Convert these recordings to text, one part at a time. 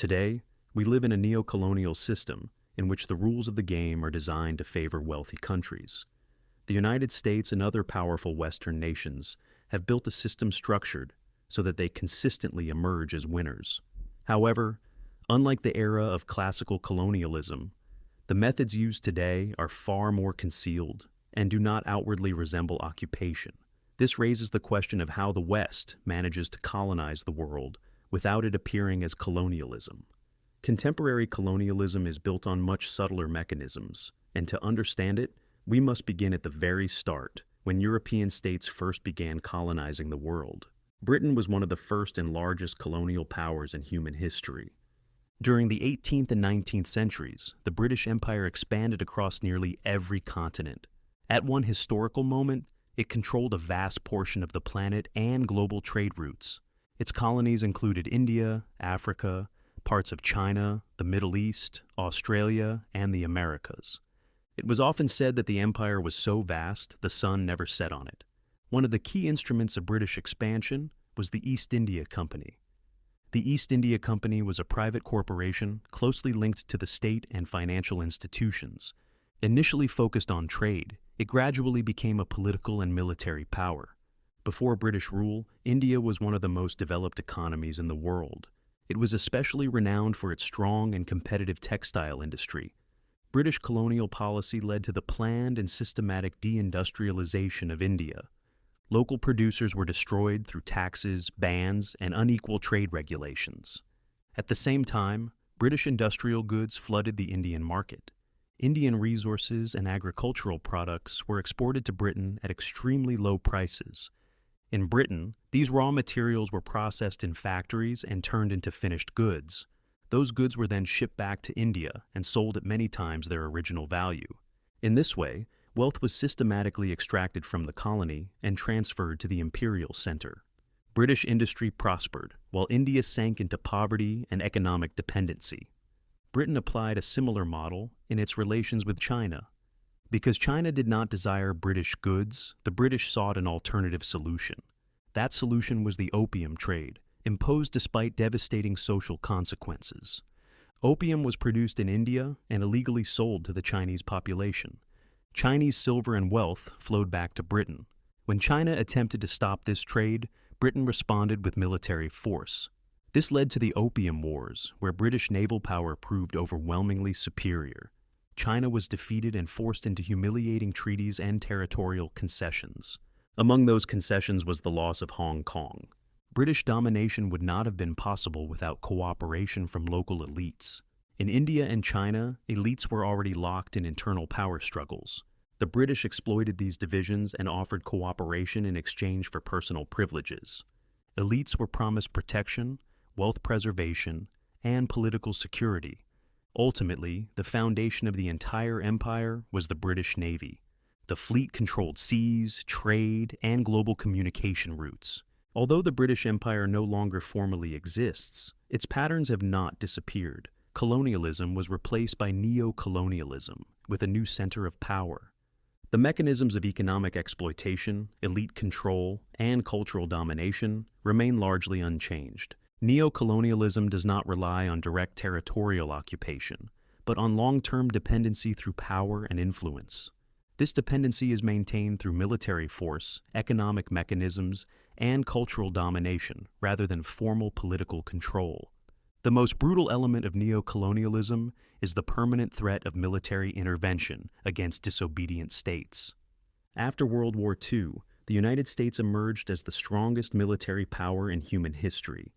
Today, we live in a neocolonial system in which the rules of the game are designed to favor wealthy countries. The United States and other powerful Western nations have built a system structured so that they consistently emerge as winners. However, unlike the era of classical colonialism, the methods used today are far more concealed and do not outwardly resemble occupation. This raises the question of how the West manages to colonize the world without it appearing as colonialism. Contemporary colonialism is built on much subtler mechanisms, and to understand it, we must begin at the very start, when European states first began colonizing the world. Britain was one of the first and largest colonial powers in human history. During the 18th and 19th centuries, the British Empire expanded across nearly every continent. At one historical moment, it controlled a vast portion of the planet and global trade routes. Its colonies included India, Africa, parts of China, the Middle East, Australia, and the Americas. It was often said that the empire was so vast the sun never set on it. One of the key instruments of British expansion was the East India Company. The East India Company was a private corporation closely linked to the state and financial institutions. Initially focused on trade, it gradually became a political and military power. Before British rule, India was one of the most developed economies in the world. It was especially renowned for its strong and competitive textile industry. British colonial policy led to the planned and systematic deindustrialization of India. Local producers were destroyed through taxes, bans, and unequal trade regulations. At the same time, British industrial goods flooded the Indian market. Indian resources and agricultural products were exported to Britain at extremely low prices. In Britain, these raw materials were processed in factories and turned into finished goods. Those goods were then shipped back to India and sold at many times their original value. In this way, wealth was systematically extracted from the colony and transferred to the imperial center. British industry prospered, while India sank into poverty and economic dependency. Britain applied a similar model in its relations with China. Because China did not desire British goods, the British sought an alternative solution. That solution was the opium trade, imposed despite devastating social consequences. Opium was produced in India and illegally sold to the Chinese population. Chinese silver and wealth flowed back to Britain. When China attempted to stop this trade, Britain responded with military force. This led to the Opium Wars, where British naval power proved overwhelmingly superior. China was defeated and forced into humiliating treaties and territorial concessions. Among those concessions was the loss of Hong Kong. British domination would not have been possible without cooperation from local elites. In India and China, elites were already locked in internal power struggles. The British exploited these divisions and offered cooperation in exchange for personal privileges. Elites were promised protection, wealth preservation, and political security. Ultimately, the foundation of the entire empire was the British Navy. The fleet controlled seas, trade, and global communication routes. Although the British Empire no longer formally exists, its patterns have not disappeared. Colonialism was replaced by neocolonialism, with a new center of power. The mechanisms of economic exploitation, elite control, and cultural domination remain largely unchanged. Neocolonialism does not rely on direct territorial occupation, but on long-term dependency through power and influence. This dependency is maintained through military force, economic mechanisms, and cultural domination rather than formal political control. The most brutal element of neocolonialism is the permanent threat of military intervention against disobedient states. After World War II, the United States emerged as the strongest military power in human history.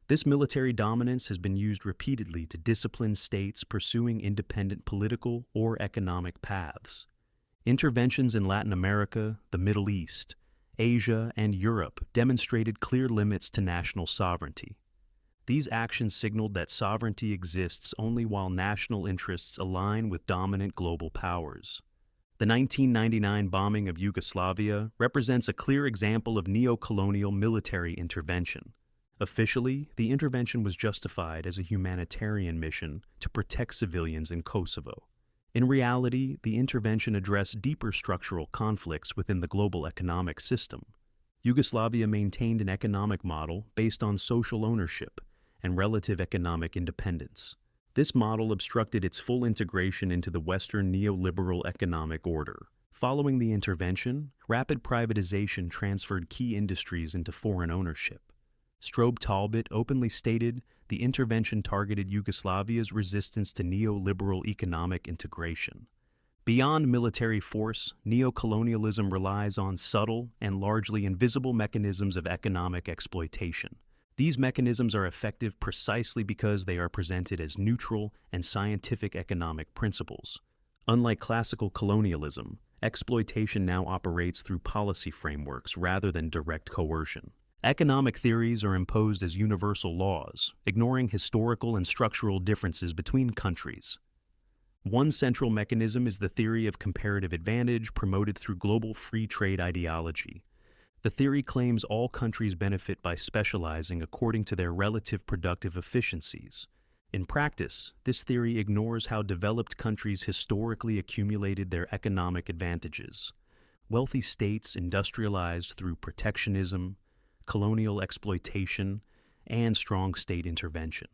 This military dominance has been used repeatedly to discipline states pursuing independent political or economic paths. Interventions in Latin America, the Middle East, Asia, and Europe demonstrated clear limits to national sovereignty. These actions signaled that sovereignty exists only while national interests align with dominant global powers. The 1999 bombing of Yugoslavia represents a clear example of neocolonial military intervention. Officially, the intervention was justified as a humanitarian mission to protect civilians in Kosovo. In reality, the intervention addressed deeper structural conflicts within the global economic system. Yugoslavia maintained an economic model based on social ownership and relative economic independence. This model obstructed its full integration into the Western neoliberal economic order. Following the intervention, rapid privatization transferred key industries into foreign ownership. Strobe Talbot openly stated the intervention targeted Yugoslavia's resistance to neoliberal economic integration. Beyond military force, neocolonialism relies on subtle and largely invisible mechanisms of economic exploitation. These mechanisms are effective precisely because they are presented as neutral and scientific economic principles. Unlike classical colonialism, exploitation now operates through policy frameworks rather than direct coercion. Economic theories are imposed as universal laws, ignoring historical and structural differences between countries. One central mechanism is the theory of comparative advantage promoted through global free trade ideology. The theory claims all countries benefit by specializing according to their relative productive efficiencies. In practice, this theory ignores how developed countries historically accumulated their economic advantages. Wealthy states industrialized through protectionism, colonial exploitation, and strong state intervention.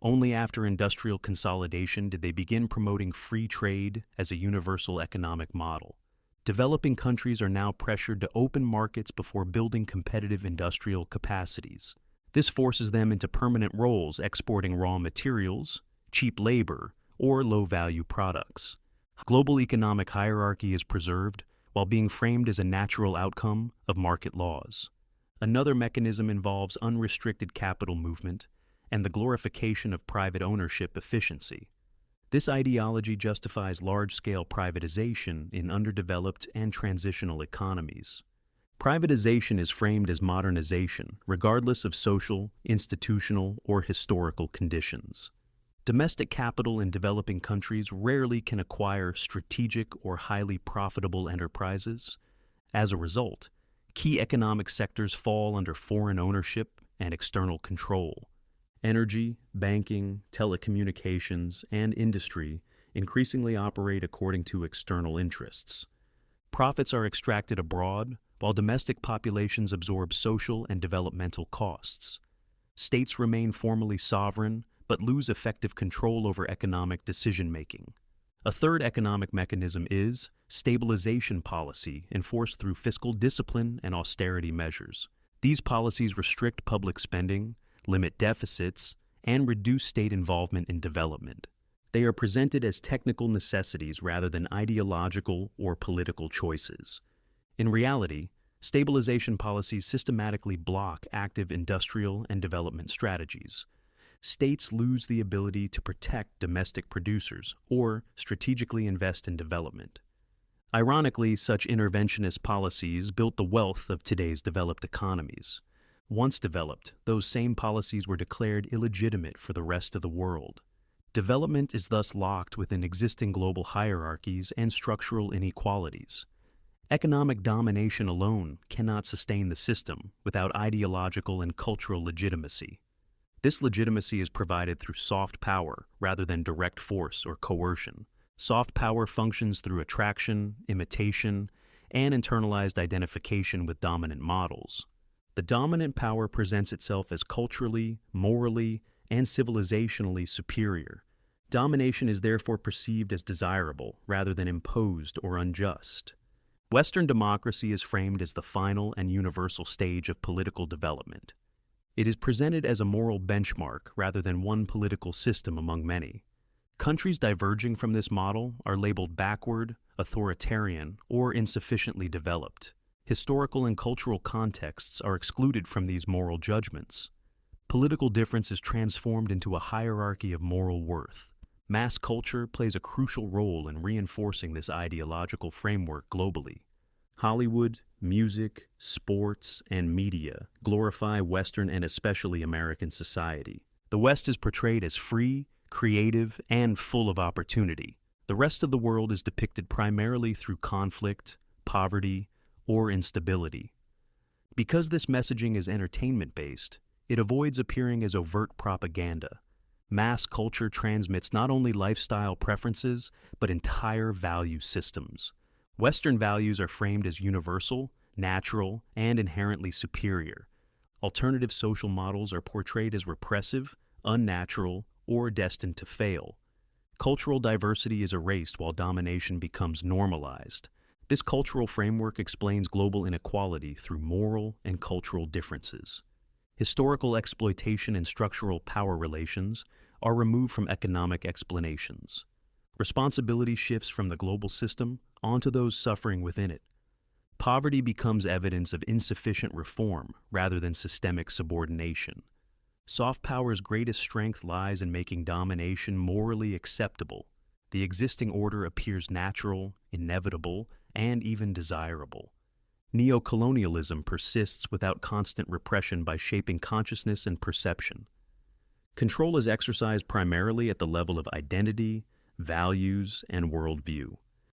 Only after industrial consolidation did they begin promoting free trade as a universal economic model. Developing countries are now pressured to open markets before building competitive industrial capacities. This forces them into permanent roles exporting raw materials, cheap labor, or low-value products. Global economic hierarchy is preserved while being framed as a natural outcome of market laws. Another mechanism involves unrestricted capital movement and the glorification of private ownership efficiency. This ideology justifies large-scale privatization in underdeveloped and transitional economies. Privatization is framed as modernization, regardless of social, institutional, or historical conditions. Domestic capital in developing countries rarely can acquire strategic or highly profitable enterprises. As a result, key economic sectors fall under foreign ownership and external control. Energy, banking, telecommunications, and industry increasingly operate according to external interests. Profits are extracted abroad, while domestic populations absorb social and developmental costs. States remain formally sovereign, but lose effective control over economic decision-making. A third economic mechanism is stabilization policy enforced through fiscal discipline and austerity measures. These policies restrict public spending, limit deficits, and reduce state involvement in development. They are presented as technical necessities rather than ideological or political choices. In reality, stabilization policies systematically block active industrial and development strategies. States lose the ability to protect domestic producers or strategically invest in development. Ironically, such interventionist policies built the wealth of today's developed economies. Once developed, those same policies were declared illegitimate for the rest of the world. Development is thus locked within existing global hierarchies and structural inequalities. Economic domination alone cannot sustain the system without ideological and cultural legitimacy. This legitimacy is provided through soft power rather than direct force or coercion. Soft power functions through attraction, imitation, and internalized identification with dominant models. The dominant power presents itself as culturally, morally, and civilizationally superior. Domination is therefore perceived as desirable rather than imposed or unjust. Western democracy is framed as the final and universal stage of political development. It is presented as a moral benchmark rather than one political system among many. Countries diverging from this model are labeled backward, authoritarian, or insufficiently developed. Historical and cultural contexts are excluded from these moral judgments. Political difference is transformed into a hierarchy of moral worth. Mass culture plays a crucial role in reinforcing this ideological framework globally. Hollywood, music, sports, and media glorify Western and especially American society. The West is portrayed as free, creative, and full of opportunity. The rest of the world is depicted primarily through conflict, poverty, or instability. Because this messaging is entertainment-based, it avoids appearing as overt propaganda. Mass culture transmits not only lifestyle preferences, but entire value systems. Western values are framed as universal, natural, and inherently superior. Alternative social models are portrayed as repressive, unnatural, or destined to fail. Cultural diversity is erased while domination becomes normalized. This cultural framework explains global inequality through moral and cultural differences. Historical exploitation and structural power relations are removed from economic explanations. Responsibility shifts from the global system onto those suffering within it. Poverty becomes evidence of insufficient reform rather than systemic subordination. Soft power's greatest strength lies in making domination morally acceptable. The existing order appears natural, inevitable, and even desirable. Neocolonialism persists without constant repression by shaping consciousness and perception. Control is exercised primarily at the level of identity, values, and worldview.